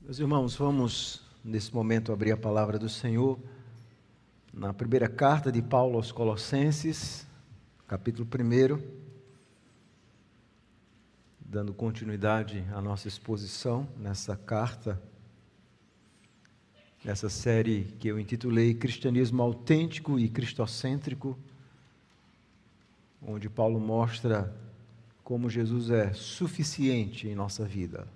Meus irmãos, vamos nesse momento abrir a palavra do Senhor na primeira carta de Paulo aos Colossenses, capítulo 1, dando continuidade à nossa exposição nessa carta, nessa série que eu intitulei Cristianismo Autêntico e Cristocêntrico, onde Paulo mostra como Jesus é suficiente em nossa vida.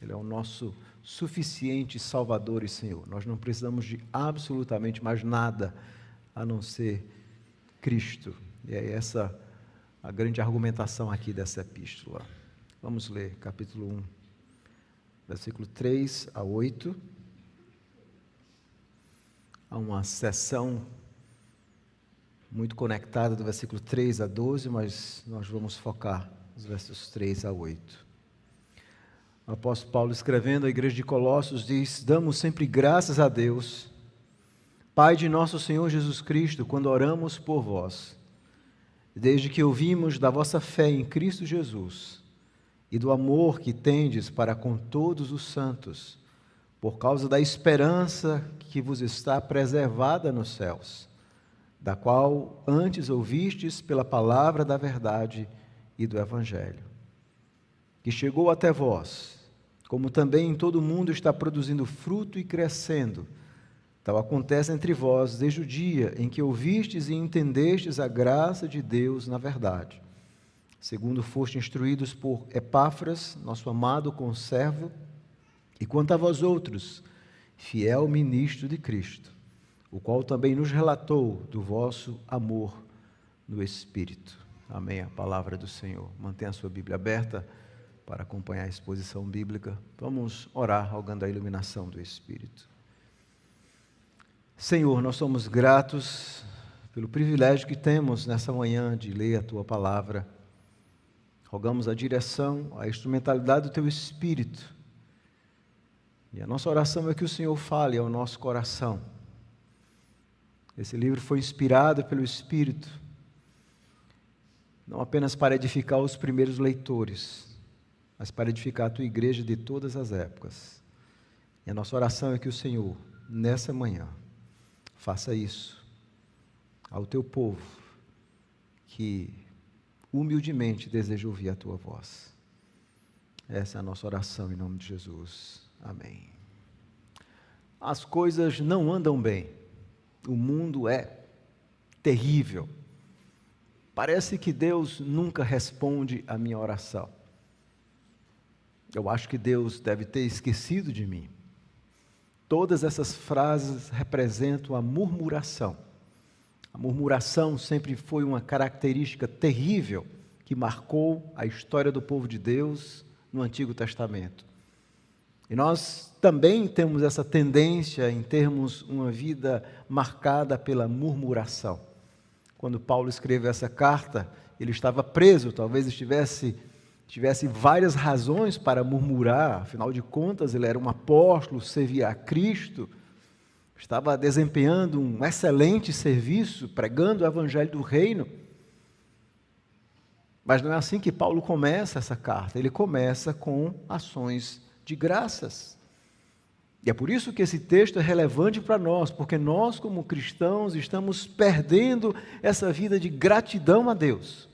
Ele é o nosso suficiente Salvador e Senhor. Nós não precisamos de absolutamente mais nada a não ser Cristo. E é essa a grande argumentação aqui dessa epístola. Vamos ler capítulo 1, versículo 3 a 8. Há uma seção muito conectada do versículo 3 a 12, mas nós vamos focar nos versos 3 a 8. O apóstolo Paulo, escrevendo à igreja de Colossos, diz: damos sempre graças a Deus, Pai de nosso Senhor Jesus Cristo, quando oramos por vós, desde que ouvimos da vossa fé em Cristo Jesus e do amor que tendes para com todos os santos, por causa da esperança que vos está preservada nos céus, da qual antes ouvistes pela palavra da verdade e do Evangelho, que chegou até vós, como também em todo o mundo está produzindo fruto e crescendo. Tal acontece entre vós desde o dia em que ouvistes e entendestes a graça de Deus na verdade, segundo foste instruídos por Epáfras, nosso amado conservo, e quanto a vós outros, fiel ministro de Cristo, o qual também nos relatou do vosso amor no Espírito. Amém. A palavra do Senhor. Mantenha a sua Bíblia aberta para acompanhar a exposição bíblica. Vamos orar, rogando a iluminação do Espírito. Senhor, nós somos gratos pelo privilégio que temos nessa manhã de ler a Tua palavra. Rogamos a direção, a instrumentalidade do Teu Espírito. E a nossa oração é que o Senhor fale ao nosso coração. Esse livro foi inspirado pelo Espírito, não apenas para edificar os primeiros leitores, mas para edificar a Tua igreja de todas as épocas. E a nossa oração é que o Senhor, nessa manhã, faça isso ao Teu povo, que humildemente deseja ouvir a Tua voz. Essa é a nossa oração em nome de Jesus. Amém. As coisas não andam bem. O mundo é terrível. Parece que Deus nunca responde a minha oração. Eu acho que Deus deve ter esquecido de mim. Todas essas frases representam a murmuração. A murmuração sempre foi uma característica terrível que marcou a história do povo de Deus no Antigo Testamento. E nós também temos essa tendência em termos uma vida marcada pela murmuração. Quando Paulo escreveu essa carta, ele estava preso, talvez tivesse várias razões para murmurar, afinal de contas ele era um apóstolo, servia a Cristo, estava desempenhando um excelente serviço, pregando o evangelho do reino. Mas não é assim que Paulo começa essa carta, ele começa com ações de graças. E é por isso que esse texto é relevante para nós, porque nós como cristãos estamos perdendo essa vida de gratidão a Deus.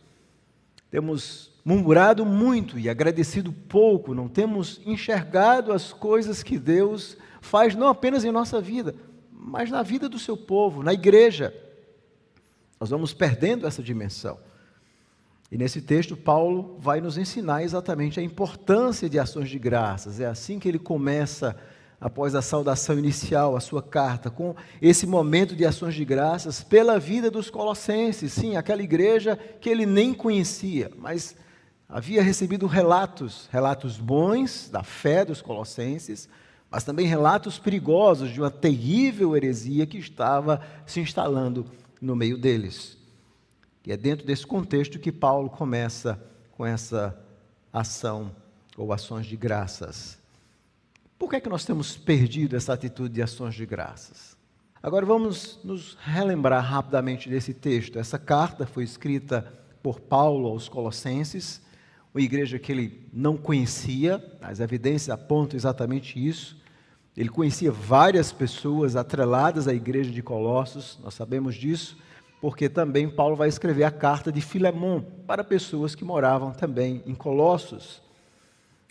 Temos murmurado muito e agradecido pouco, não temos enxergado as coisas que Deus faz não apenas em nossa vida, mas na vida do seu povo, na igreja. Nós vamos perdendo essa dimensão. E nesse texto Paulo vai nos ensinar exatamente a importância de ações de graças. É assim que ele começa, após a saudação inicial, a sua carta, com esse momento de ações de graças pela vida dos colossenses. Sim, aquela igreja que ele nem conhecia, mas havia recebido relatos bons da fé dos colossenses, mas também relatos perigosos de uma terrível heresia que estava se instalando no meio deles. E é dentro desse contexto que Paulo começa com essa ação ou ações de graças. Por que é que nós temos perdido essa atitude de ações de graças? Agora vamos nos relembrar rapidamente desse texto. Essa carta foi escrita por Paulo aos Colossenses, uma igreja que ele não conhecia, as evidências apontam exatamente isso. Ele conhecia várias pessoas atreladas à igreja de Colossos, nós sabemos disso, porque também Paulo vai escrever a carta de Filemon para pessoas que moravam também em Colossos.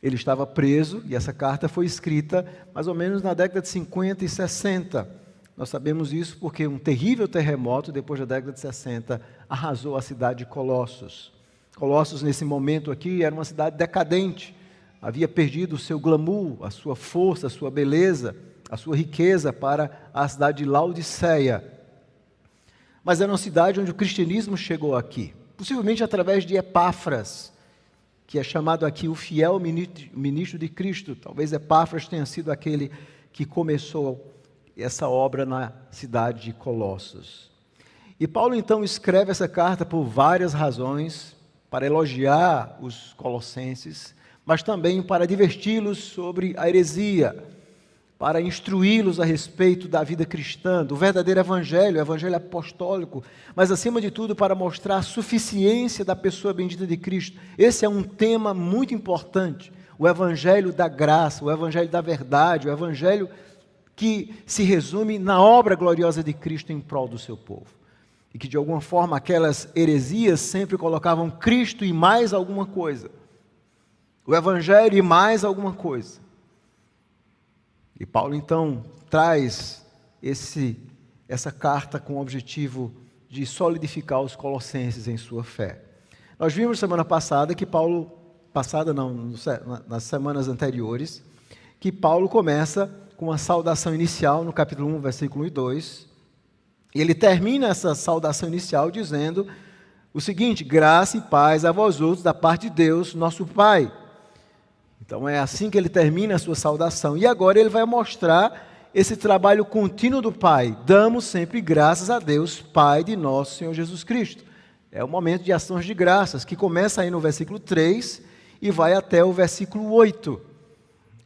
Ele estava preso e essa carta foi escrita mais ou menos na década de 50 e 60. Nós sabemos isso porque um terrível terremoto, depois da década de 60, arrasou a cidade de Colossos. Colossos, nesse momento aqui, era uma cidade decadente. Havia perdido o seu glamour, a sua força, a sua beleza, a sua riqueza para a cidade de Laodiceia. Mas era uma cidade onde o cristianismo chegou aqui, possivelmente através de Epáfras, que é chamado aqui o fiel ministro de Cristo. Talvez Epáfras tenha sido aquele que começou essa obra na cidade de Colossos. E Paulo então escreve essa carta por várias razões, para elogiar os colossenses, mas também para adverti-los sobre a heresia, para instruí-los a respeito da vida cristã, do verdadeiro evangelho, o evangelho apostólico, mas acima de tudo para mostrar a suficiência da pessoa bendita de Cristo. Esse é um tema muito importante, o evangelho da graça, o evangelho da verdade, o evangelho que se resume na obra gloriosa de Cristo em prol do seu povo. E que de alguma forma aquelas heresias sempre colocavam Cristo e mais alguma coisa. O Evangelho e mais alguma coisa. E Paulo então traz essa carta com o objetivo de solidificar os colossenses em sua fé. Nós vimos semana passada que Paulo, nas semanas anteriores, que Paulo começa com uma saudação inicial no capítulo 1, versículo 1 e 2. E ele termina essa saudação inicial dizendo o seguinte: graça e paz a vós outros da parte de Deus, nosso Pai. Então é assim que ele termina a sua saudação. E agora ele vai mostrar esse trabalho contínuo do Pai. Damos sempre graças a Deus, Pai de nosso Senhor Jesus Cristo. É o momento de ações de graças, que começa aí no versículo 3 e vai até o versículo 8.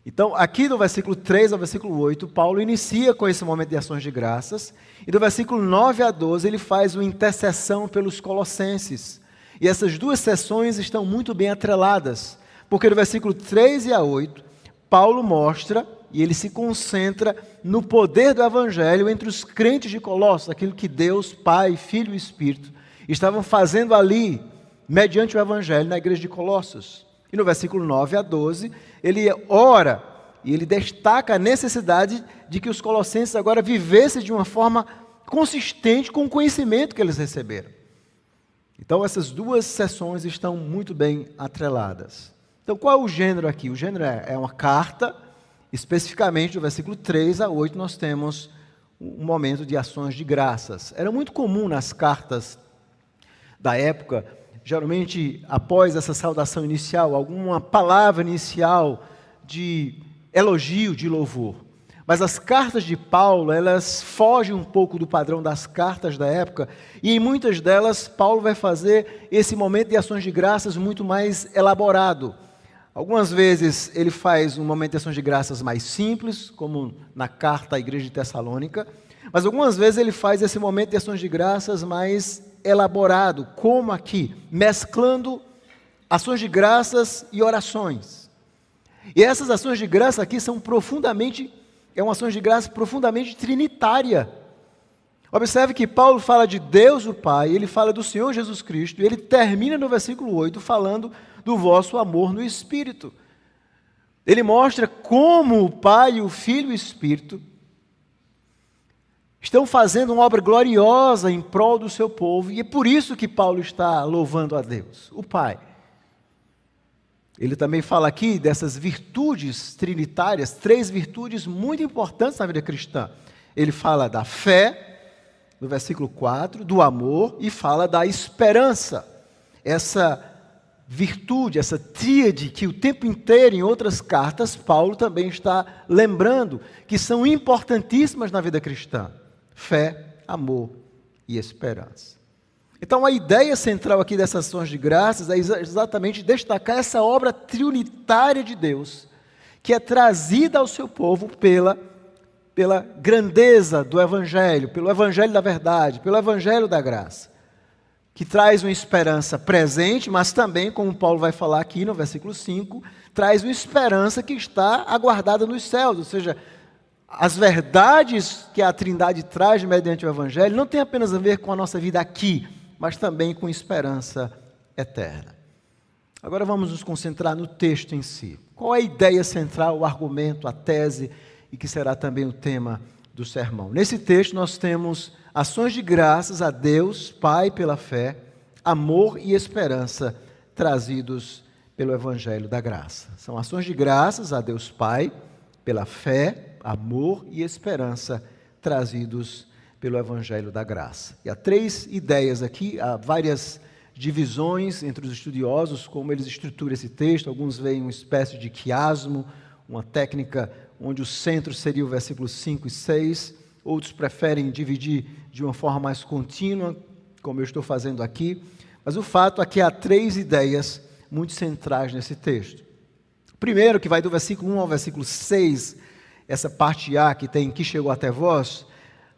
Então, aqui do versículo 3 ao versículo 8, Paulo inicia com esse momento de ações de graças. E do versículo 9 a 12, ele faz uma intercessão pelos colossenses. E essas duas sessões estão muito bem atreladas. Porque no versículo 3 e a 8, Paulo mostra e ele se concentra no poder do Evangelho entre os crentes de Colossos, aquilo que Deus, Pai, Filho e Espírito estavam fazendo ali, mediante o Evangelho, na igreja de Colossos. E no versículo 9 a 12, ele ora e ele destaca a necessidade de que os colossenses agora vivessem de uma forma consistente com o conhecimento que eles receberam. Então essas duas sessões estão muito bem atreladas. Então, qual é o gênero aqui? O gênero é uma carta, especificamente do versículo 3 a 8, nós temos um momento de ações de graças. Era muito comum nas cartas da época, geralmente após essa saudação inicial, alguma palavra inicial de elogio, de louvor. Mas as cartas de Paulo, elas fogem um pouco do padrão das cartas da época, e em muitas delas, Paulo vai fazer esse momento de ações de graças muito mais elaborado. Algumas vezes ele faz um momento de ações de graças mais simples, como na carta à igreja de Tessalônica, mas algumas vezes ele faz esse momento de ações de graças mais elaborado, como aqui, mesclando ações de graças e orações. E essas ações de graça aqui são uma ações de graça profundamente trinitária. Observe que Paulo fala de Deus o Pai, ele fala do Senhor Jesus Cristo, e ele termina no versículo 8 falando do vosso amor no Espírito. Ele mostra como o Pai, o Filho e o Espírito estão fazendo uma obra gloriosa em prol do seu povo, e é por isso que Paulo está louvando a Deus, o Pai. Ele também fala aqui dessas virtudes trinitárias, 3 virtudes muito importantes na vida cristã. Ele fala da fé, no versículo 4, do amor, e fala da esperança. Essa virtude, essa tríade que o tempo inteiro em outras cartas, Paulo também está lembrando que são importantíssimas na vida cristã. Fé, amor e esperança. Então a ideia central aqui dessas ações de graças é exatamente destacar essa obra trinitária de Deus, que é trazida ao seu povo pela grandeza do Evangelho, pelo Evangelho da verdade, pelo Evangelho da graça, que traz uma esperança presente, mas também, como Paulo vai falar aqui no versículo 5, traz uma esperança que está aguardada nos céus, ou seja, as verdades que a Trindade traz mediante o Evangelho não tem apenas a ver com a nossa vida aqui, mas também com esperança eterna. Agora vamos nos concentrar no texto em si. Qual é a ideia central, o argumento, a tese, e que será também o tema do sermão? Nesse texto nós temos ações de graças a Deus, Pai, pela fé, amor e esperança trazidos pelo Evangelho da graça. São ações de graças a Deus Pai, pela fé, amor e esperança trazidos pelo Evangelho da graça. E há três ideias aqui, há várias divisões entre os estudiosos, como eles estruturam esse texto. Alguns veem uma espécie de quiasmo, uma técnica onde o centro seria o versículos 5 e 6. Outros preferem dividir de uma forma mais contínua, como eu estou fazendo aqui. Mas o fato é que há três ideias muito centrais nesse texto. Primeiro, que vai do versículo 1 ao versículo 6, essa parte A que tem que chegou até vós.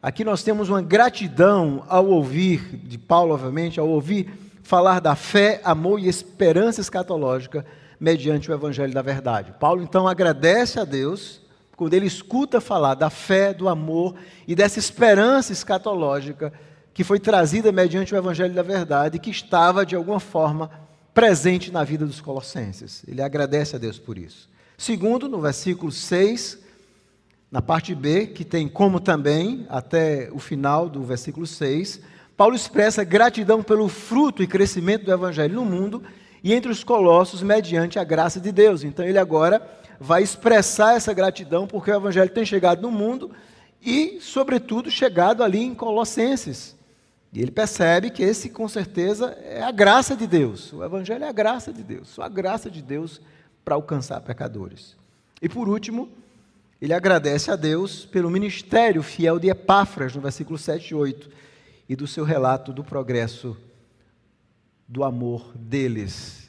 Aqui nós temos uma gratidão ao ouvir, de Paulo, obviamente, ao ouvir falar da fé, amor e esperança escatológica mediante o Evangelho da verdade. Paulo, então, agradece a Deus quando ele escuta falar da fé, do amor e dessa esperança escatológica que foi trazida mediante o Evangelho da verdade e que estava, de alguma forma, presente na vida dos colossenses. Ele agradece a Deus por isso. Segundo, no versículo 6, na parte B, que tem como também, até o final do versículo 6, Paulo expressa gratidão pelo fruto e crescimento do Evangelho no mundo e entre os colossos mediante a graça de Deus. Então ele agora vai expressar essa gratidão porque o Evangelho tem chegado no mundo e, sobretudo, chegado ali em Colossenses. E ele percebe que esse, com certeza, é a graça de Deus. O Evangelho é a graça de Deus, só a graça de Deus para alcançar pecadores. E por último, ele agradece a Deus pelo ministério fiel de Epáfras, no versículo 7 e 8, e do seu relato do progresso do amor deles.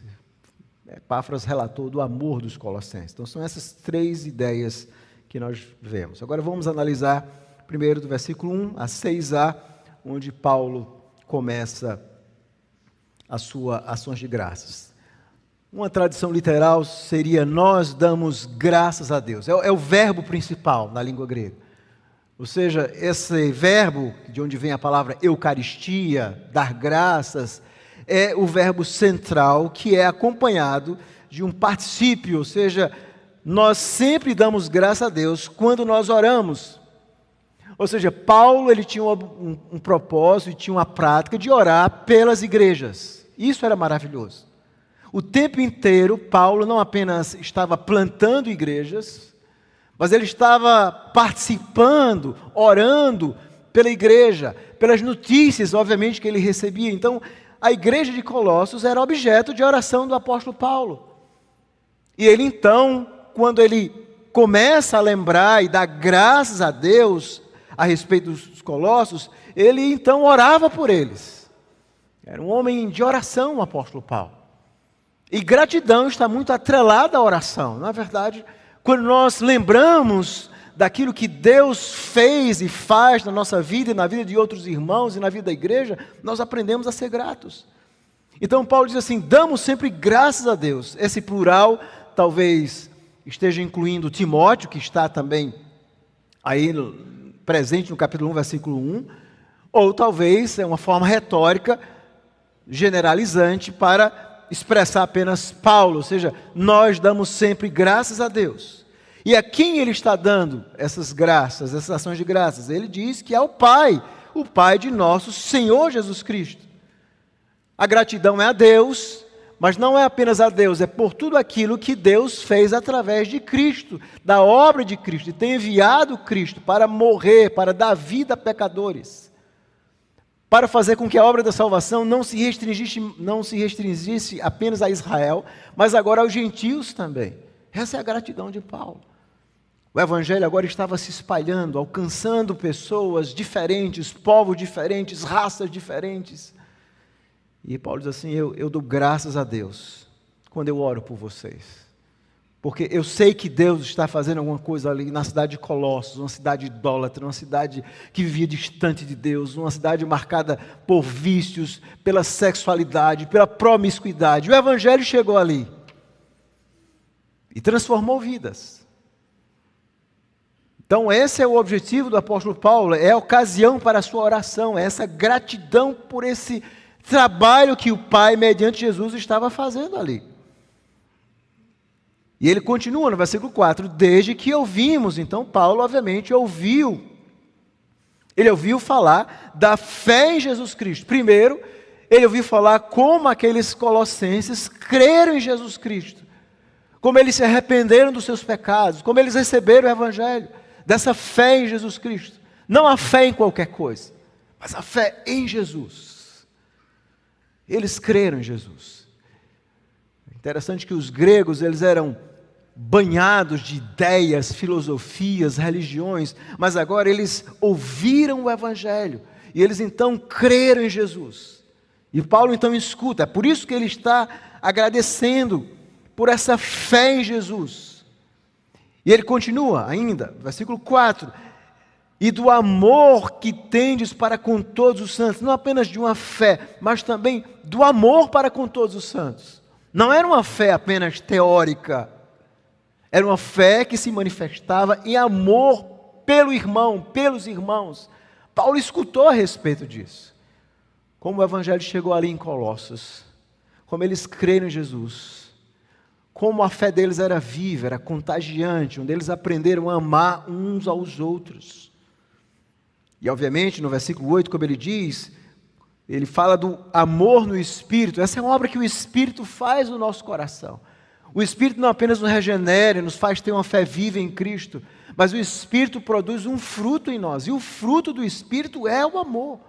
Epáfras relatou do amor dos colossenses. Então são essas três ideias que nós vemos. Agora vamos analisar primeiro do versículo 1 a 6a, onde Paulo começa a sua ações de graças. Uma tradução literal seria: nós damos graças a Deus. É o verbo principal na língua grega. Ou seja, esse verbo, de onde vem a palavra eucaristia, dar graças, é o verbo central que é acompanhado de um particípio, ou seja, nós sempre damos graças a Deus quando nós oramos. Ou seja, Paulo ele tinha um propósito e tinha uma prática de orar pelas igrejas. Isso era maravilhoso. O tempo inteiro, Paulo não apenas estava plantando igrejas, mas ele estava participando, orando pela igreja, pelas notícias, obviamente, que ele recebia. Então, a igreja de Colossos era objeto de oração do apóstolo Paulo. E ele, então, quando ele começa a lembrar e dar graças a Deus a respeito dos colossos, ele então orava por eles. Era um homem de oração, o apóstolo Paulo. E gratidão está muito atrelada à oração. Na verdade, quando nós lembramos daquilo que Deus fez e faz na nossa vida e na vida de outros irmãos e na vida da igreja, nós aprendemos a ser gratos. Então Paulo diz assim: damos sempre graças a Deus. Esse plural talvez esteja incluindo Timóteo, que está também aí presente no capítulo 1, versículo 1, ou talvez é uma forma retórica, generalizante, para expressar apenas Paulo, ou seja, nós damos sempre graças a Deus. E a quem ele está dando essas graças, essas ações de graças? Ele diz que é o Pai de nosso Senhor Jesus Cristo. A gratidão é a Deus, mas não é apenas a Deus, é por tudo aquilo que Deus fez através de Cristo, da obra de Cristo, e tem enviado Cristo para morrer, para dar vida a pecadores, para fazer com que a obra da salvação não se restringisse apenas a Israel, mas agora aos gentios também. Essa é a gratidão de Paulo. O Evangelho agora estava se espalhando, alcançando pessoas diferentes, povos diferentes, raças diferentes. E Paulo diz assim: eu dou graças a Deus quando eu oro por vocês, porque eu sei que Deus está fazendo alguma coisa ali na cidade de Colossos, uma cidade idólatra, uma cidade que vivia distante de Deus, uma cidade marcada por vícios, pela sexualidade, pela promiscuidade. O Evangelho chegou ali e transformou vidas. Então esse é o objetivo do apóstolo Paulo, é a ocasião para a sua oração, é essa gratidão por esse trabalho que o Pai, mediante Jesus, estava fazendo ali. E ele continua no versículo 4, desde que ouvimos. Então Paulo obviamente ouviu. Ele ouviu falar da fé em Jesus Cristo. Primeiro, ele ouviu falar como aqueles colossenses creram em Jesus Cristo. Como eles se arrependeram dos seus pecados, como eles receberam o Evangelho, dessa fé em Jesus Cristo. Não a fé em qualquer coisa, mas a fé em Jesus. Eles creram em Jesus. Interessante que os gregos, eles eram banhados de ideias, filosofias, religiões, mas agora eles ouviram o Evangelho, e eles então creram em Jesus. E Paulo então escuta, é por isso que ele está agradecendo por essa fé em Jesus. E ele continua ainda, versículo 4, e do amor que tendes para com todos os santos, não apenas de uma fé, mas também do amor para com todos os santos. Não era uma fé apenas teórica, era uma fé que se manifestava em amor pelo irmão, pelos irmãos. Paulo escutou a respeito disso. Como o Evangelho chegou ali em Colossos, como eles creram em Jesus, como a fé deles era viva, era contagiante, onde eles aprenderam a amar uns aos outros. E obviamente no versículo 8, como ele diz, ele fala do amor no Espírito. Essa é uma obra que o Espírito faz no nosso coração. O Espírito não apenas nos regenera e nos faz ter uma fé viva em Cristo, mas o Espírito produz um fruto em nós, e o fruto do Espírito é o amor.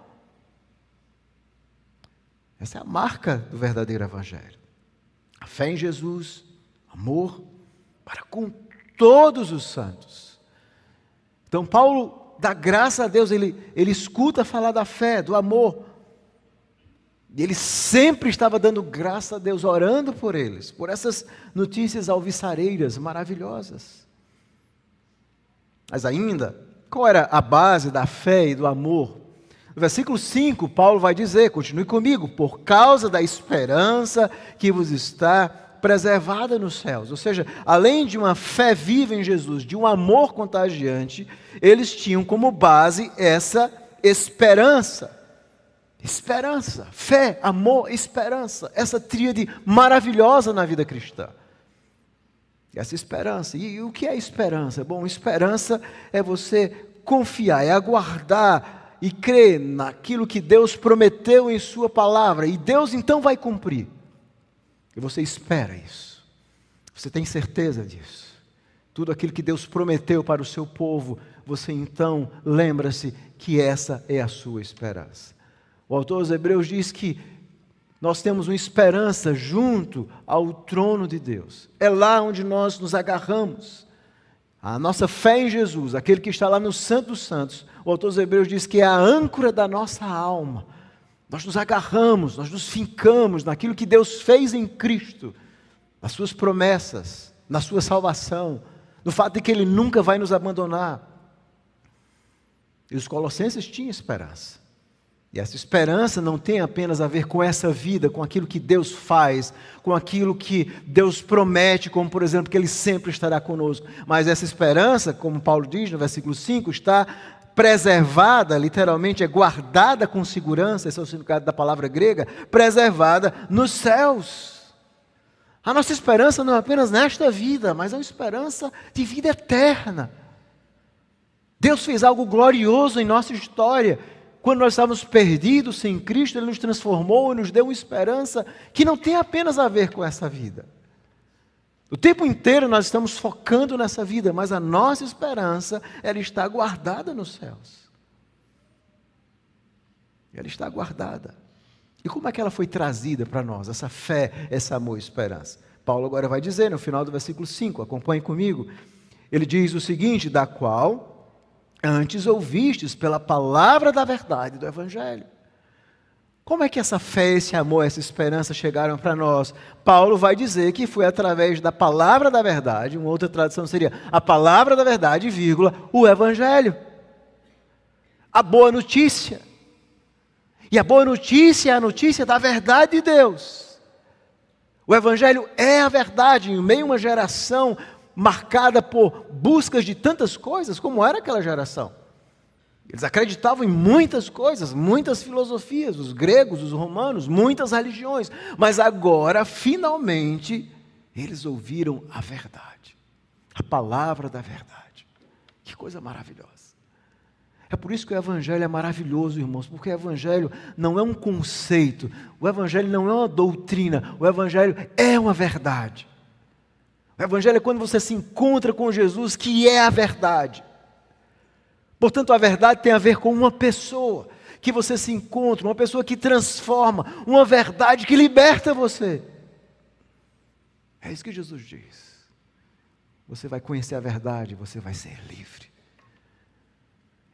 Essa é a marca do verdadeiro Evangelho. A fé em Jesus, amor para com todos os santos. Então Paulo dá graça a Deus, ele escuta falar da fé, do amor. E ele sempre estava dando graça a Deus, orando por eles, por essas notícias alviçareiras maravilhosas. Mas ainda, qual era a base da fé e do amor? No versículo 5, Paulo vai dizer, continue comigo, por causa da esperança que vos está preservada nos céus. Ou seja, além de uma fé viva em Jesus, de um amor contagiante, eles tinham como base essa esperança. Esperança, fé, amor, esperança, essa tríade maravilhosa na vida cristã. Essa esperança, e o que é esperança? Bom, esperança é você confiar, é aguardar e crer naquilo que Deus prometeu em sua palavra, e Deus então vai cumprir. E você espera isso, você tem certeza disso. Tudo aquilo que Deus prometeu para o seu povo, você então lembra-se que essa é a sua esperança. O autor aos Hebreus diz que nós temos uma esperança junto ao trono de Deus. É lá onde nós nos agarramos. A nossa fé em Jesus, aquele que está lá no Santo dos Santos, o autor aos Hebreus diz que é a âncora da nossa alma. Nós nos agarramos, nós nos fincamos naquilo que Deus fez em Cristo, nas suas promessas, na sua salvação, no fato de que Ele nunca vai nos abandonar. E os colossenses tinham esperança. E essa esperança não tem apenas a ver com essa vida, com aquilo que Deus faz, com aquilo que Deus promete, como por exemplo que Ele sempre estará conosco. Mas essa esperança, como Paulo diz no versículo 5, está preservada, literalmente é guardada com segurança, esse é o significado da palavra grega, preservada nos céus. A nossa esperança não é apenas nesta vida, mas é uma esperança de vida eterna. Deus fez algo glorioso em nossa história. Quando nós estávamos perdidos sem Cristo, Ele nos transformou e nos deu uma esperança que não tem apenas a ver com essa vida. O tempo inteiro nós estamos focando nessa vida, mas a nossa esperança, ela está guardada nos céus. Ela está guardada. E como é que ela foi trazida para nós, essa fé, esse amor e esperança? Paulo agora vai dizer no final do versículo 5, acompanhe comigo. Ele diz o seguinte, da qual antes ouvistes pela palavra da verdade do Evangelho. Como é que essa fé, esse amor, essa esperança chegaram para nós? Paulo vai dizer que foi através da palavra da verdade, uma outra tradução seria a palavra da verdade, vírgula, o Evangelho. A boa notícia. E a boa notícia é a notícia da verdade de Deus. O Evangelho é a verdade, em meio a uma geração marcada por buscas de tantas coisas, como era aquela geração. Eles acreditavam em muitas coisas, muitas filosofias, os gregos, os romanos, muitas religiões. Mas agora, finalmente, eles ouviram a verdade, a palavra da verdade. Que coisa maravilhosa. É por isso que o Evangelho é maravilhoso, irmãos, porque o Evangelho não é um conceito, o Evangelho não é uma doutrina, o Evangelho é uma verdade. O Evangelho é quando você se encontra com Jesus, que é a verdade. Portanto, a verdade tem a ver com uma pessoa que você se encontra, uma pessoa que transforma, uma verdade que liberta você. É isso que Jesus diz. Você vai conhecer a verdade, você vai ser livre.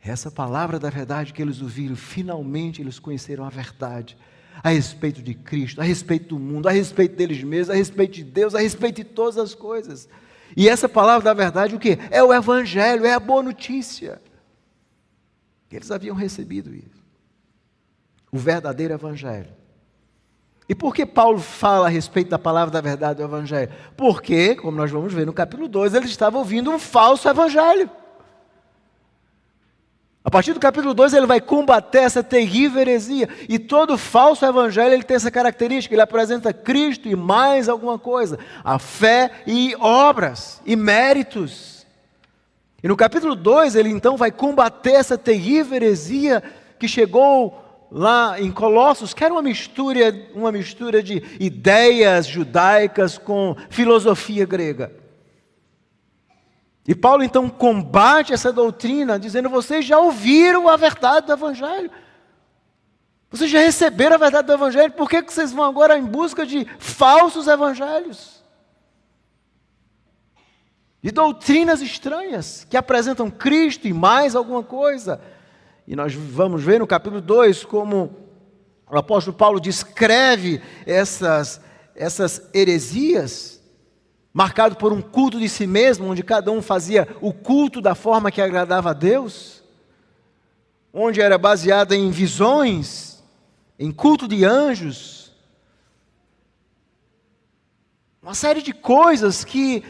Essa palavra da verdade que eles ouviram, finalmente eles conheceram a verdade a respeito de Cristo, a respeito do mundo, a respeito deles mesmos, a respeito de Deus, a respeito de todas as coisas. E essa palavra da verdade, o que? É o Evangelho, é a boa notícia. Eles haviam recebido isso. O verdadeiro Evangelho. E por que Paulo fala a respeito da palavra da verdade do Evangelho? Porque, como nós vamos ver no capítulo 2, eles estavam ouvindo um falso Evangelho. A partir do capítulo 2 ele vai combater essa terrível heresia. E todo falso evangelho ele tem essa característica, ele apresenta Cristo e mais alguma coisa. A fé e obras e méritos. E no capítulo 2 ele então vai combater essa terrível heresia que chegou lá em Colossos, que era uma mistura de ideias judaicas com filosofia grega. E Paulo então combate essa doutrina, dizendo: vocês já ouviram a verdade do Evangelho, vocês já receberam a verdade do Evangelho, por que vocês vão agora em busca de falsos evangelhos? De doutrinas estranhas, que apresentam Cristo e mais alguma coisa. E nós vamos ver no capítulo 2 como o apóstolo Paulo descreve essas heresias, marcado por um culto de si mesmo, onde cada um fazia o culto da forma que agradava a Deus, onde era baseado em visões, em culto de anjos, uma série de coisas que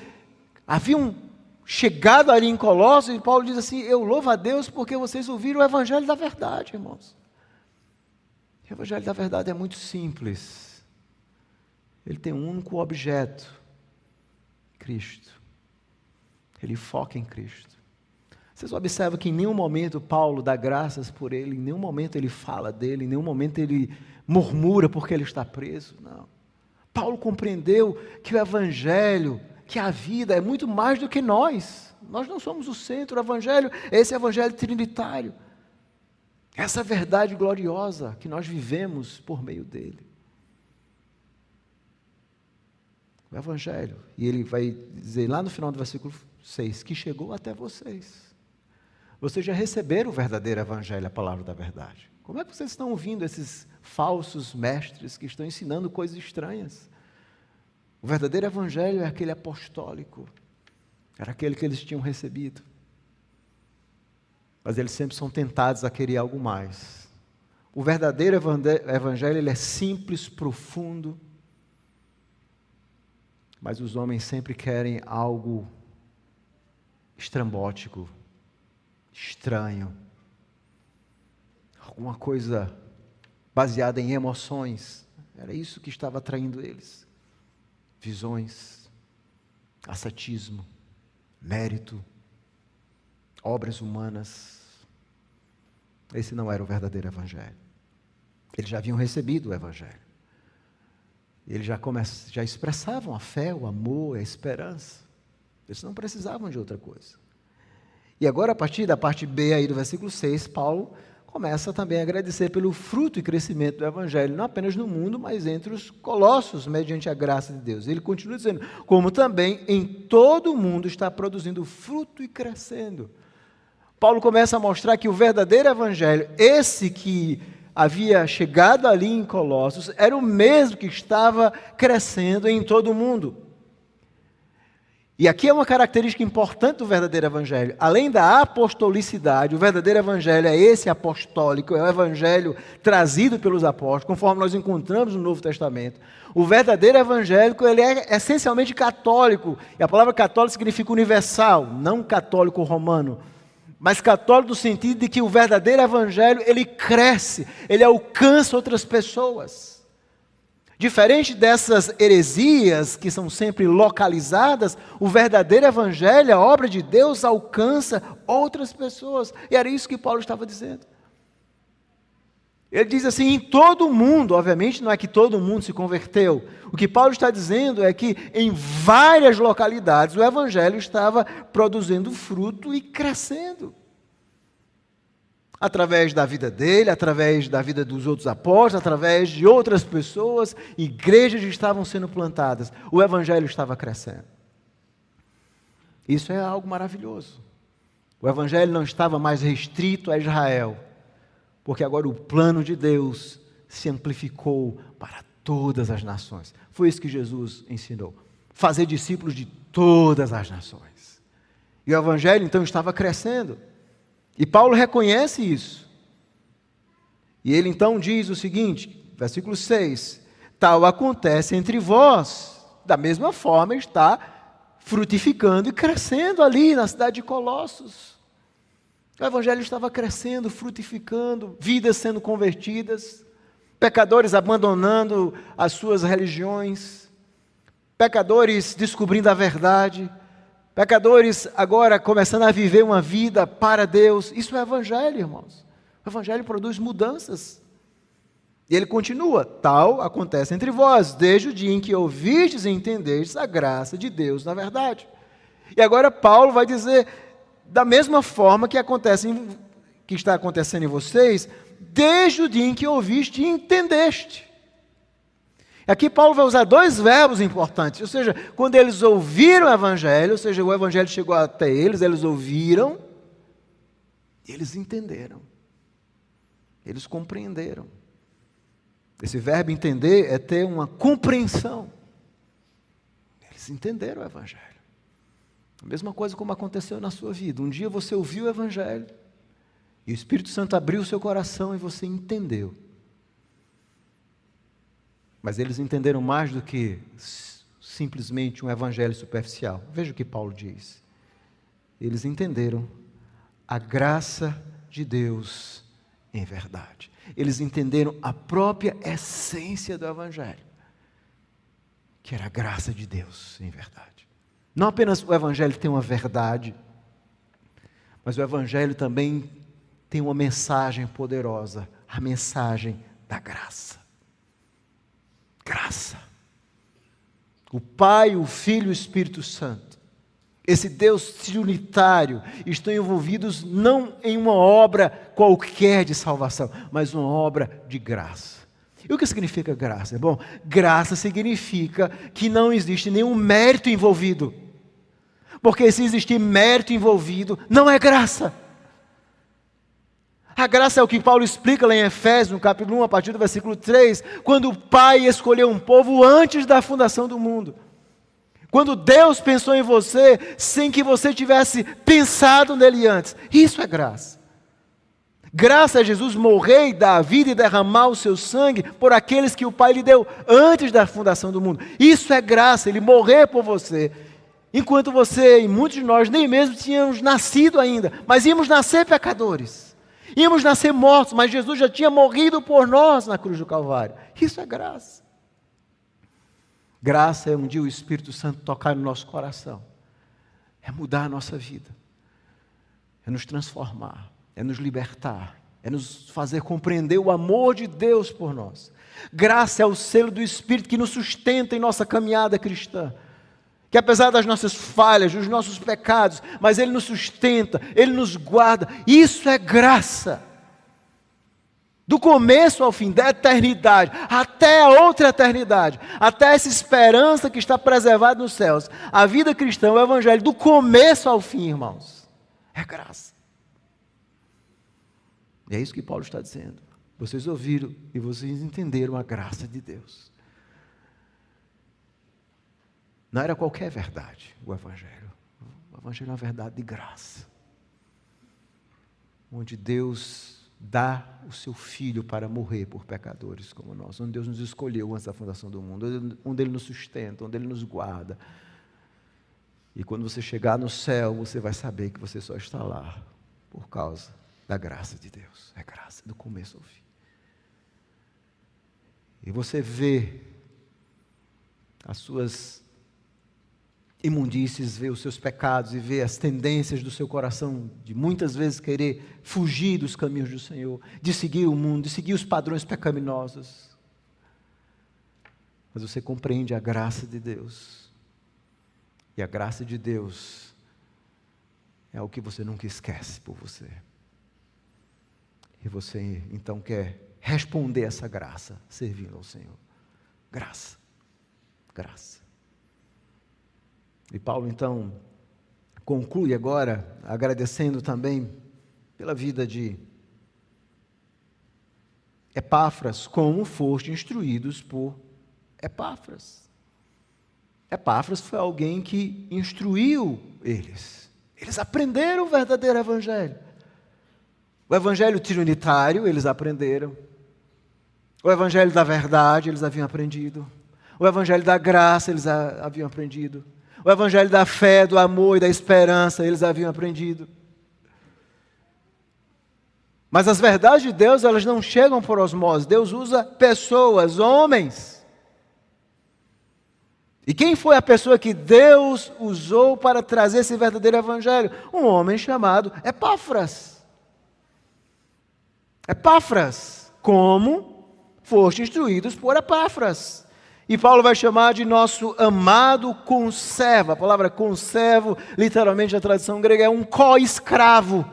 haviam chegado ali em Colossos, e Paulo diz assim: eu louvo a Deus porque vocês ouviram o Evangelho da verdade, irmãos. O Evangelho da verdade é muito simples, ele tem um único objeto: Cristo. Ele foca em Cristo. Vocês observam que em nenhum momento Paulo dá graças por ele, em nenhum momento ele fala dele, em nenhum momento ele murmura porque ele está preso, não. Paulo compreendeu que o Evangelho, que a vida é muito mais do que nós não somos o centro. O Evangelho é esse Evangelho trinitário, essa verdade gloriosa que nós vivemos por meio dele. O Evangelho, e ele vai dizer lá no final do versículo 6, que chegou até vocês. Vocês já receberam o verdadeiro Evangelho, a palavra da verdade. Como é que vocês estão ouvindo esses falsos mestres que estão ensinando coisas estranhas? O verdadeiro Evangelho é aquele apostólico, era aquele que eles tinham recebido. Mas eles sempre são tentados a querer algo mais. O verdadeiro Evangelho ele é simples, profundo, mas os homens sempre querem algo estrambótico, estranho, alguma coisa baseada em emoções. Era isso que estava atraindo eles. Visões, ascetismo, mérito, obras humanas. Esse não era o verdadeiro Evangelho. Eles já haviam recebido o Evangelho. Eles já expressavam a fé, o amor, a esperança. Eles não precisavam de outra coisa. E agora, a partir da parte B aí do versículo 6, Paulo começa também a agradecer pelo fruto e crescimento do Evangelho, não apenas no mundo, mas entre os colossos, mediante a graça de Deus. Ele continua dizendo: como também em todo o mundo está produzindo fruto e crescendo. Paulo começa a mostrar que o verdadeiro Evangelho, esse que havia chegado ali em Colossos, era o mesmo que estava crescendo em todo o mundo. E aqui é uma característica importante do verdadeiro evangelho. Além da apostolicidade, o verdadeiro evangelho é esse apostólico, é o evangelho trazido pelos apóstolos, conforme nós encontramos no Novo Testamento. O verdadeiro evangélico, ele é essencialmente católico. E a palavra católico significa universal, não católico romano. Mas católico no sentido de que o verdadeiro evangelho, ele cresce, ele alcança outras pessoas. Diferente dessas heresias que são sempre localizadas, o verdadeiro evangelho, a obra de Deus, alcança outras pessoas. E era isso que Paulo estava dizendo. Ele diz assim, em todo o mundo, obviamente não é que todo mundo se converteu. O que Paulo está dizendo é que em várias localidades o evangelho estava produzindo fruto e crescendo. Através da vida dele, através da vida dos outros apóstolos, através de outras pessoas, igrejas estavam sendo plantadas, o evangelho estava crescendo. Isso é algo maravilhoso. O evangelho não estava mais restrito a Israel, porque agora o plano de Deus se amplificou para todas as nações. Foi isso que Jesus ensinou, fazer discípulos de todas as nações. E o evangelho então estava crescendo. E Paulo reconhece isso. E ele então diz o seguinte, versículo 6, tal acontece entre vós, da mesma forma está frutificando e crescendo ali na cidade de Colossos. O evangelho estava crescendo, frutificando, vidas sendo convertidas, pecadores abandonando as suas religiões, pecadores descobrindo a verdade, pecadores agora começando a viver uma vida para Deus. Isso é evangelho, irmãos. O evangelho produz mudanças. E ele continua, tal acontece entre vós, desde o dia em que ouvistes e entendestes a graça de Deus na verdade. E agora Paulo vai dizer, da mesma forma que está acontecendo em vocês, desde o dia em que ouviste e entendeste. Aqui Paulo vai usar dois verbos importantes, ou seja, quando eles ouviram o evangelho, ou seja, o evangelho chegou até eles ouviram, e eles entenderam, eles compreenderam. Esse verbo entender é ter uma compreensão. Eles entenderam o evangelho. A mesma coisa como aconteceu na sua vida. Um dia você ouviu o evangelho, e o Espírito Santo abriu o seu coração e você entendeu. Mas eles entenderam mais do que simplesmente um evangelho superficial. Veja o que Paulo diz. Eles entenderam a graça de Deus em verdade. Eles entenderam a própria essência do evangelho, que era a graça de Deus em verdade. Não apenas o evangelho tem uma verdade, mas o evangelho também tem uma mensagem poderosa, a mensagem da graça. Graça. O Pai, o Filho e o Espírito Santo, esse Deus trinitário, estão envolvidos não em uma obra qualquer de salvação, mas uma obra de graça. E o que significa graça? Bom, graça significa que não existe nenhum mérito envolvido, porque se existir mérito envolvido, não é graça. A graça é o que Paulo explica lá em Efésios, no capítulo 1, a partir do versículo 3, quando o Pai escolheu um povo antes da fundação do mundo. Quando Deus pensou em você, sem que você tivesse pensado nele antes. Isso é graça. Graça é Jesus morrer e dar a vida e derramar o seu sangue por aqueles que o Pai lhe deu antes da fundação do mundo. Isso é graça, Ele morrer por você. Enquanto você e muitos de nós nem mesmo tínhamos nascido ainda, mas íamos nascer pecadores. Íamos nascer mortos, mas Jesus já tinha morrido por nós na cruz do Calvário. Isso é graça. Graça é um dia o Espírito Santo tocar no nosso coração. É mudar a nossa vida. É nos transformar. É nos libertar. É nos fazer compreender o amor de Deus por nós. Graça é o selo do Espírito que nos sustenta em nossa caminhada cristã. Que apesar das nossas falhas, dos nossos pecados, mas Ele nos sustenta, Ele nos guarda. Isso é graça. Do começo ao fim, da eternidade, até a outra eternidade, até essa esperança que está preservada nos céus. A vida cristã, o Evangelho, do começo ao fim, irmãos, é graça. E é isso que Paulo está dizendo. Vocês ouviram e vocês entenderam a graça de Deus. Não era qualquer verdade, o Evangelho. O Evangelho é uma verdade de graça, onde Deus dá o seu Filho para morrer por pecadores como nós, onde Deus nos escolheu antes da fundação do mundo, onde Ele nos sustenta, onde Ele nos guarda. E quando você chegar no céu, você vai saber que você só está lá por causa da graça de Deus. É graça, do começo ao fim. E você vê as suas imundícies, vê os seus pecados e vê as tendências do seu coração de muitas vezes querer fugir dos caminhos do Senhor, de seguir o mundo, de seguir os padrões pecaminosos. Mas você compreende a graça de Deus. E a graça de Deus é o que você nunca esquece por você. E você então quer responder essa graça, servindo ao Senhor. Graça. Graça. E Paulo então conclui agora, agradecendo também pela vida de Epáfras, como foste instruídos por Epáfras. Epáfras foi alguém que instruiu eles. Eles aprenderam o verdadeiro evangelho. O evangelho trinitário, eles aprenderam. O evangelho da verdade, eles haviam aprendido. O evangelho da graça, eles haviam aprendido. O evangelho da fé, do amor e da esperança, eles haviam aprendido. Mas as verdades de Deus, elas não chegam por osmose. Deus usa pessoas, homens. E quem foi a pessoa que Deus usou para trazer esse verdadeiro evangelho? Um homem chamado Epáfras. Epáfras, como foste instruídos por Epáfras. E Paulo vai chamar de nosso amado conservo. A palavra conservo, literalmente na tradução grega, é um co-escravo.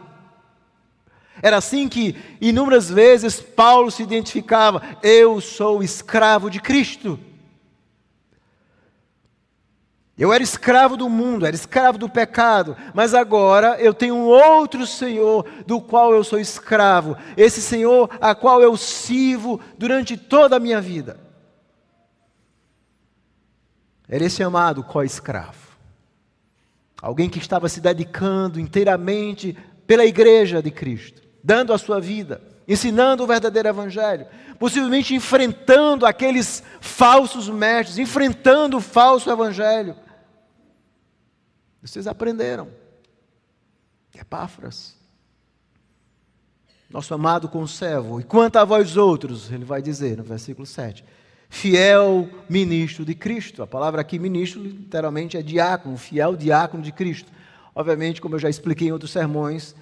Era assim que inúmeras vezes Paulo se identificava: eu sou escravo de Cristo. Eu era escravo do mundo, era escravo do pecado, mas agora eu tenho um outro Senhor do qual eu sou escravo. Esse Senhor a qual eu sirvo durante toda a minha vida. Era esse amado co-escravo. Alguém que estava se dedicando inteiramente pela igreja de Cristo, dando a sua vida, ensinando o verdadeiro evangelho, possivelmente enfrentando aqueles falsos mestres, enfrentando o falso evangelho. Vocês aprenderam. Epáfras, nosso amado conservo. E quanto a vós outros, ele vai dizer no versículo 7, fiel ministro de Cristo. A palavra aqui ministro literalmente é diácono, fiel diácono de Cristo. Obviamente, como eu já expliquei em outros sermões,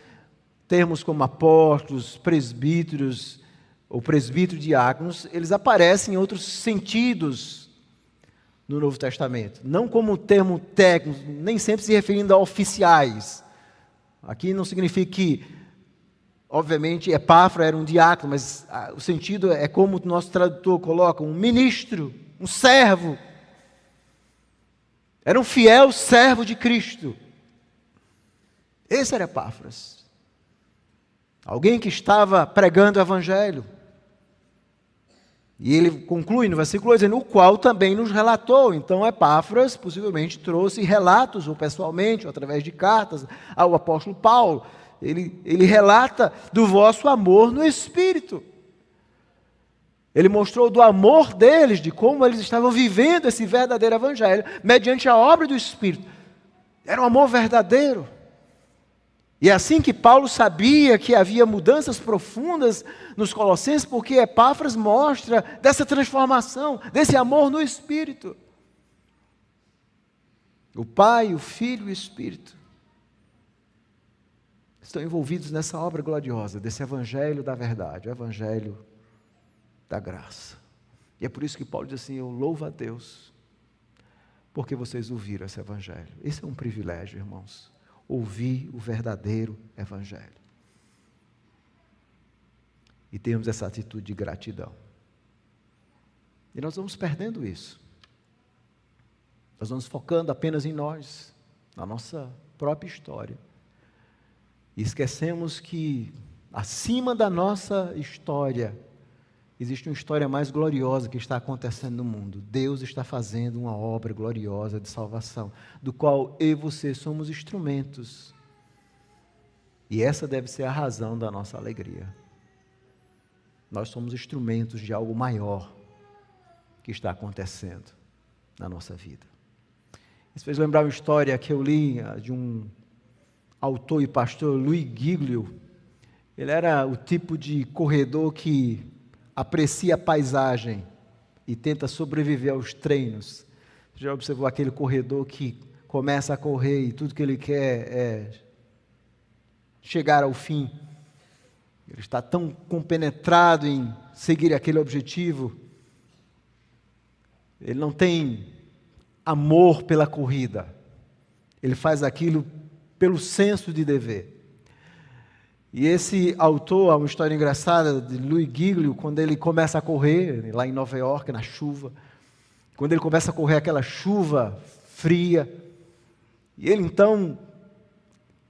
termos como apóstolos, presbíteros ou presbítero diáconos, eles aparecem em outros sentidos no Novo Testamento. Não como termo técnico, nem sempre se referindo a oficiais. Aqui não significa que, obviamente, Epáfras era um diácono, mas o sentido é como o nosso tradutor coloca, um ministro, um servo. Era um fiel servo de Cristo. Esse era Epáfras. Alguém que estava pregando o evangelho. E ele conclui no versículo 8, dizendo, o qual também nos relatou. Então Epáfras possivelmente trouxe relatos, ou pessoalmente, ou através de cartas, ao apóstolo Paulo. Ele relata do vosso amor no Espírito. Ele mostrou do amor deles, de como eles estavam vivendo esse verdadeiro evangelho, mediante a obra do Espírito. Era um amor verdadeiro. E é assim que Paulo sabia que havia mudanças profundas nos Colossenses, porque Epáfras mostra dessa transformação, desse amor no Espírito. O Pai, o Filho e o Espírito estão envolvidos nessa obra gloriosa, desse evangelho da verdade, o evangelho da graça. E é por isso que Paulo diz assim, eu louvo a Deus, porque vocês ouviram esse evangelho. Esse é um privilégio, irmãos. Ouvir o verdadeiro evangelho. E temos essa atitude de gratidão. E nós vamos perdendo isso. Nós vamos focando apenas em nós, na nossa própria história. E esquecemos que acima da nossa história existe uma história mais gloriosa que está acontecendo no mundo. Deus está fazendo uma obra gloriosa de salvação, do qual eu e você somos instrumentos. E essa deve ser a razão da nossa alegria. Nós somos instrumentos de algo maior que está acontecendo na nossa vida. Isso fez lembrar uma história que eu li de um autor e pastor, Louis Giglio. Ele era o tipo de corredor que aprecia a paisagem e tenta sobreviver aos treinos. Você já observou aquele corredor que começa a correr e tudo que ele quer é chegar ao fim? Ele está tão compenetrado em seguir aquele objetivo. Ele não tem amor pela corrida. Ele faz aquilo pelo senso de dever. E esse autor, há uma história engraçada de Louis Giglio, quando ele começa a correr, lá em Nova York, na chuva, quando ele começa a correr aquela chuva fria, e ele então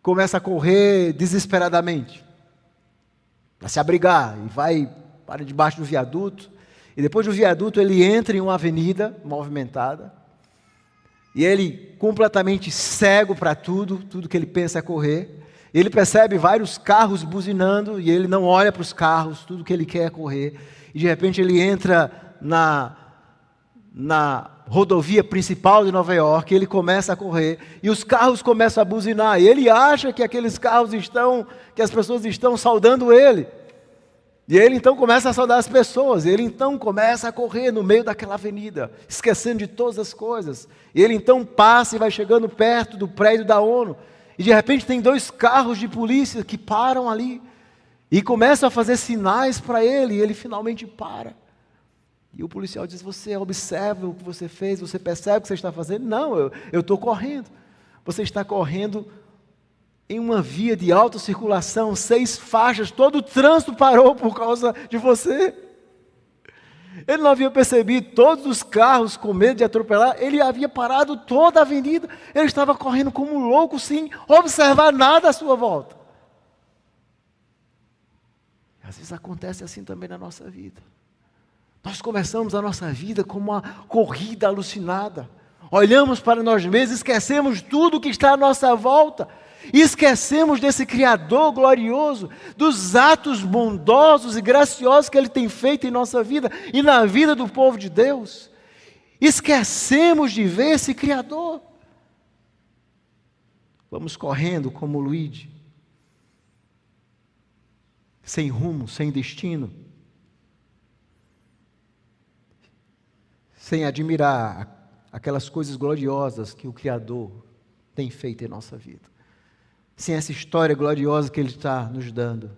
começa a correr desesperadamente, para se abrigar, e vai para debaixo do viaduto, e depois do viaduto ele entra em uma avenida movimentada, e ele completamente cego para tudo que ele pensa é correr. Ele percebe vários carros buzinando e ele não olha para os carros, tudo que ele quer é correr. E de repente ele entra na rodovia principal de Nova York, ele começa a correr e os carros começam a buzinar. E ele acha que aqueles carros que as pessoas estão saudando ele. E ele então começa a saudar as pessoas, ele então começa a correr no meio daquela avenida, esquecendo de todas as coisas. E ele então passa e vai chegando perto do prédio da ONU. E de repente tem 2 carros de polícia que param ali e começam a fazer sinais para ele, e ele finalmente para. E o policial diz: você observa o que você fez, você percebe o que você está fazendo? Não, eu estou correndo. Você está correndo em uma via de alta circulação, 6 faixas, todo o trânsito parou por causa de você. Ele não havia percebido todos os carros com medo de atropelar, ele havia parado toda a avenida, ele estava correndo como um louco, sem observar nada à sua volta. E às vezes acontece assim também na nossa vida. Nós começamos a nossa vida como uma corrida alucinada, olhamos para nós mesmos, esquecemos tudo que está à nossa volta, e esquecemos desse Criador glorioso, dos atos bondosos e graciosos que Ele tem feito em nossa vida e na vida do povo de Deus. Esquecemos de ver esse Criador. Vamos correndo como Luigi, sem rumo, sem destino, sem admirar aquelas coisas gloriosas que o Criador tem feito em nossa vida. Sem essa história gloriosa que Ele está nos dando,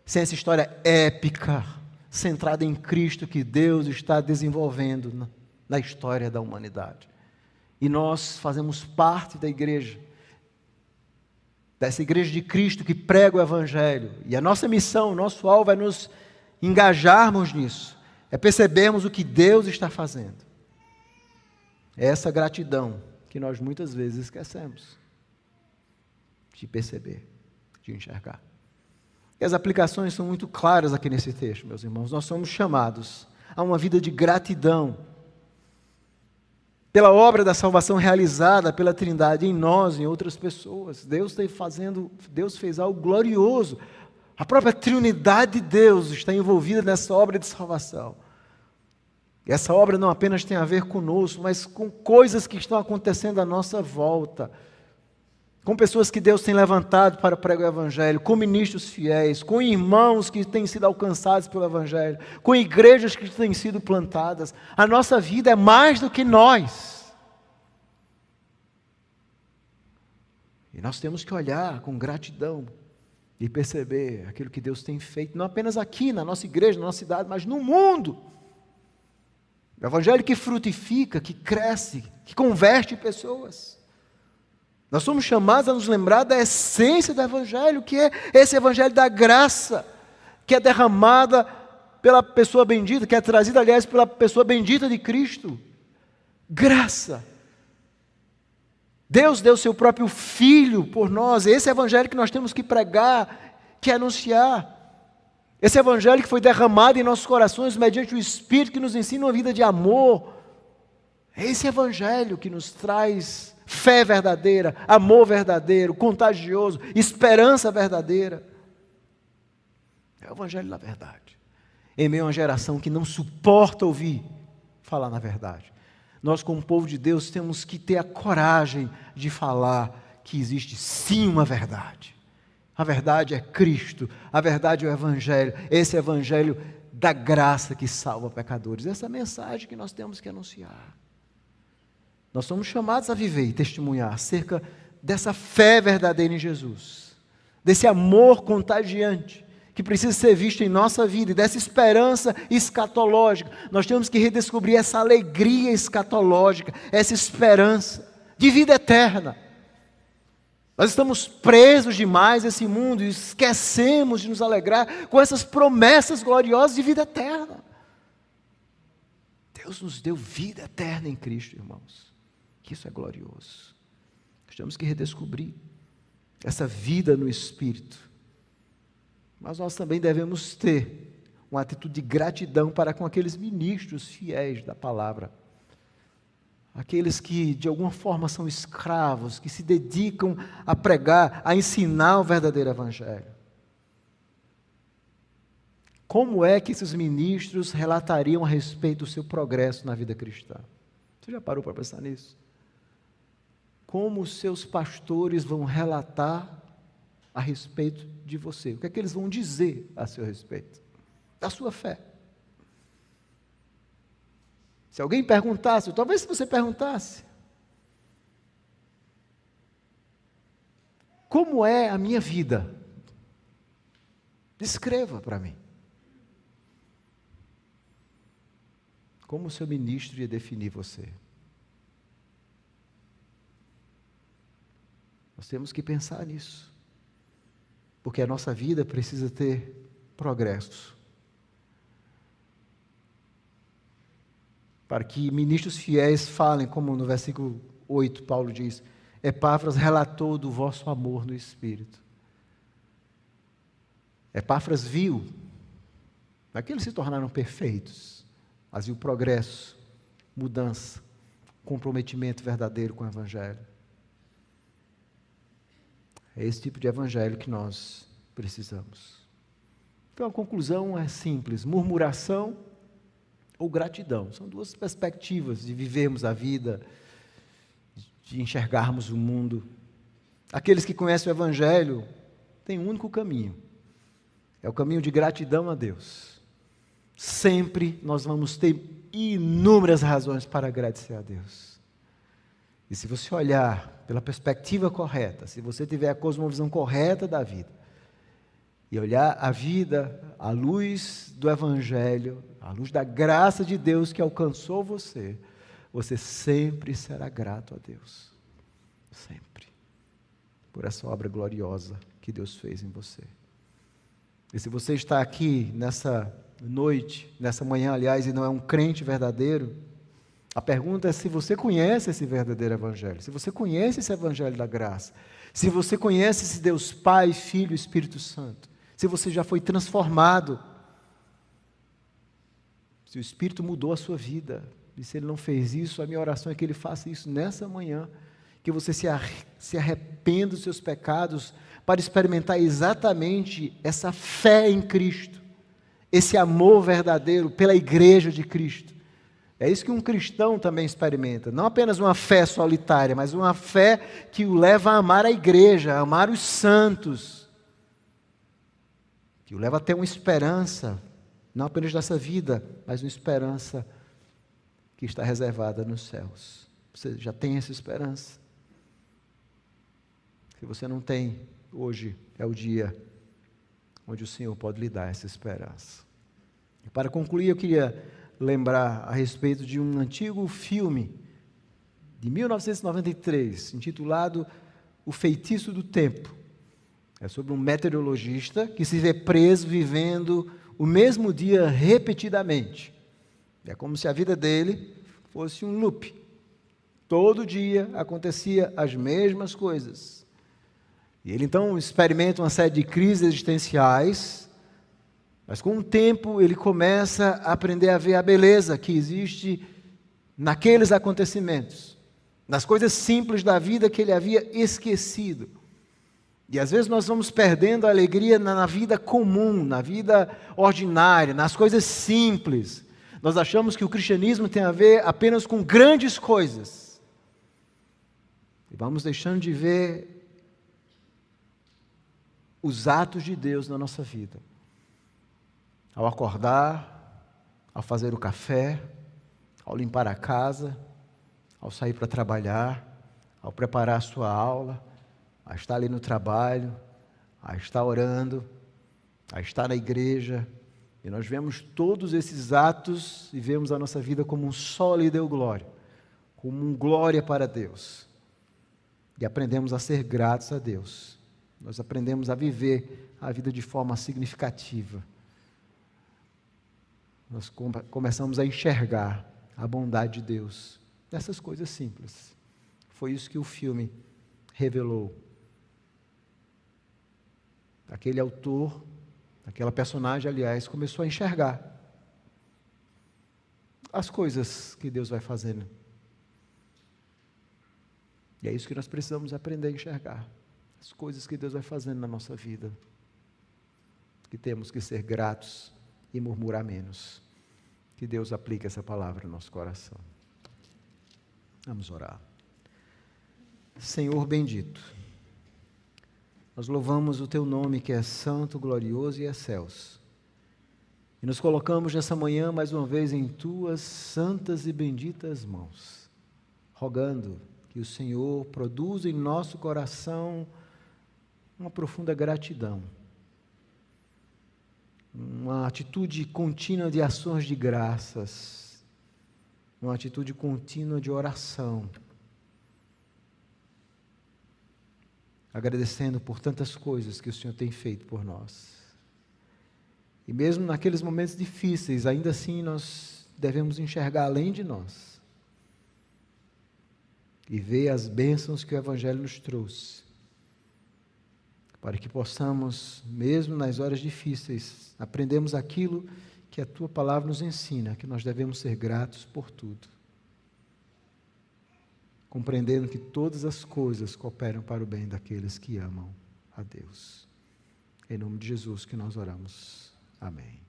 sem essa história épica, centrada em Cristo, que Deus está desenvolvendo na história da humanidade. E nós fazemos parte da igreja, dessa igreja de Cristo que prega o Evangelho. E a nossa missão, o nosso alvo é nos engajarmos nisso, é percebermos o que Deus está fazendo. É essa gratidão que nós muitas vezes esquecemos de perceber, de enxergar. E as aplicações são muito claras aqui nesse texto, meus irmãos. Nós somos chamados a uma vida de gratidão pela obra da salvação realizada pela Trindade em nós e em outras pessoas. Deus fez algo glorioso. A própria Trindade de Deus está envolvida nessa obra de salvação. E essa obra não apenas tem a ver conosco, mas com coisas que estão acontecendo à nossa volta, com pessoas que Deus tem levantado para pregar o Evangelho, com ministros fiéis, com irmãos que têm sido alcançados pelo Evangelho, com igrejas que têm sido plantadas. A nossa vida é mais do que nós. E nós temos que olhar com gratidão e perceber aquilo que Deus tem feito, não apenas aqui na nossa igreja, na nossa cidade, mas no mundo. O Evangelho que frutifica, que cresce, que converte pessoas. Nós somos chamados a nos lembrar da essência do Evangelho, que é esse Evangelho da graça, que é derramada pela pessoa bendita, que é trazida, aliás, pela pessoa bendita de Cristo. Graça. Deus deu seu próprio Filho por nós. Esse Evangelho que nós temos que pregar, que anunciar. Esse evangelho que foi derramado em nossos corações mediante o Espírito que nos ensina uma vida de amor. É esse evangelho que nos traz fé verdadeira, amor verdadeiro, contagioso, esperança verdadeira. É o evangelho da verdade. Em meio a uma geração que não suporta ouvir falar na verdade. Nós, como povo de Deus, temos que ter a coragem de falar que existe sim uma verdade. A verdade é Cristo, a verdade é o Evangelho, esse Evangelho da graça que salva pecadores. Essa é a mensagem que nós temos que anunciar. Nós somos chamados a viver e testemunhar acerca dessa fé verdadeira em Jesus, desse amor contagiante, que precisa ser visto em nossa vida, e dessa esperança escatológica. Nós temos que redescobrir essa alegria escatológica, essa esperança de vida eterna. Nós estamos presos demais a esse mundo e esquecemos de nos alegrar com essas promessas gloriosas de vida eterna. Deus nos deu vida eterna em Cristo, irmãos. Isso é glorioso. Nós temos que redescobrir essa vida no Espírito. Mas nós também devemos ter uma atitude de gratidão para com aqueles ministros fiéis da palavra. Aqueles que de alguma forma são escravos, que se dedicam a pregar, a ensinar o verdadeiro Evangelho. Como é que esses ministros relatariam a respeito do seu progresso na vida cristã? Você já parou para pensar nisso? Como os seus pastores vão relatar a respeito de você? O que é que eles vão dizer a seu respeito? Da sua fé. Se alguém perguntasse, talvez se você perguntasse, como é a minha vida? Descreva para mim. Como o seu ministro ia definir você? Nós temos que pensar nisso, porque a nossa vida precisa ter progresso. Para que ministros fiéis falem, como no versículo 8 Paulo diz, Epáfras relatou do vosso amor no Espírito. Epáfras viu, não é que eles se tornaram perfeitos, mas viu progresso, mudança, comprometimento verdadeiro com o Evangelho. É esse tipo de Evangelho que nós precisamos. Então a conclusão é simples, murmuração ou gratidão. São duas perspectivas de vivermos a vida, de enxergarmos o mundo. Aqueles que conhecem o Evangelho têm um único caminho. É o caminho de gratidão a Deus. Sempre nós vamos ter inúmeras razões para agradecer a Deus. E se você olhar pela perspectiva correta, se você tiver a cosmovisão correta da vida, e olhar a vida à luz do Evangelho, à luz da graça de Deus que alcançou você, você sempre será grato a Deus. Sempre. Por essa obra gloriosa que Deus fez em você. E se você está aqui nessa noite, nessa manhã, aliás, e não é um crente verdadeiro, a pergunta é se você conhece esse verdadeiro Evangelho, se você conhece esse Evangelho da graça, se você conhece esse Deus Pai, Filho e Espírito Santo, se você já foi transformado, se o Espírito mudou a sua vida, e se Ele não fez isso, a minha oração é que Ele faça isso nessa manhã, que você se arrependa dos seus pecados, para experimentar exatamente essa fé em Cristo, esse amor verdadeiro pela igreja de Cristo. É isso que um cristão também experimenta, não apenas uma fé solitária, mas uma fé que o leva a amar a igreja, a amar os santos, que o leva a ter uma esperança, não apenas dessa vida, mas uma esperança que está reservada nos céus. Você já tem essa esperança? Se você não tem, hoje é o dia onde o Senhor pode lhe dar essa esperança. E para concluir, eu queria lembrar a respeito de um antigo filme de 1993, intitulado O Feitiço do Tempo. É sobre um meteorologista que se vê preso vivendo o mesmo dia repetidamente. É como se a vida dele fosse um loop. Todo dia acontecia as mesmas coisas. E ele então experimenta uma série de crises existenciais, Mas com o tempo ele começa a aprender a ver a beleza que existe naqueles acontecimentos, nas coisas simples da vida que ele havia esquecido. E às vezes nós vamos perdendo a alegria na vida comum, na vida ordinária, nas coisas simples. Nós achamos que o cristianismo tem a ver apenas com grandes coisas. E vamos deixando de ver os atos de Deus na nossa vida. Ao acordar, ao fazer o café, ao limpar a casa, ao sair para trabalhar, ao preparar a sua aula, a estar ali no trabalho, a estar orando, a estar na igreja. E nós vemos todos esses atos e vemos a nossa vida como um só lhe deu glória, como um glória para Deus. E aprendemos a ser gratos a Deus. Nós aprendemos a viver a vida de forma significativa. Nós começamos a enxergar a bondade de Deus nessas coisas simples. Foi isso que o filme revelou. Aquele autor, aquela personagem, aliás, começou a enxergar as coisas que Deus vai fazendo. E é isso que nós precisamos aprender a enxergar. As coisas que Deus vai fazendo na nossa vida. Que temos que ser gratos e murmurar menos. Que Deus aplique essa palavra no nosso coração. Vamos orar. Senhor bendito, nós louvamos o Teu nome que é santo, glorioso e excelso. E nos colocamos nessa manhã mais uma vez em Tuas santas e benditas mãos, rogando que o Senhor produza em nosso coração uma profunda gratidão, uma atitude contínua de ações de graças, uma atitude contínua de oração, agradecendo por tantas coisas que o Senhor tem feito por nós. E mesmo naqueles momentos difíceis, ainda assim nós devemos enxergar além de nós e ver as bênçãos que o Evangelho nos trouxe, para que possamos, mesmo nas horas difíceis, aprendermos aquilo que a Tua Palavra nos ensina, que nós devemos ser gratos por tudo, compreendendo que todas as coisas cooperam para o bem daqueles que amam a Deus. Em nome de Jesus que nós oramos. Amém.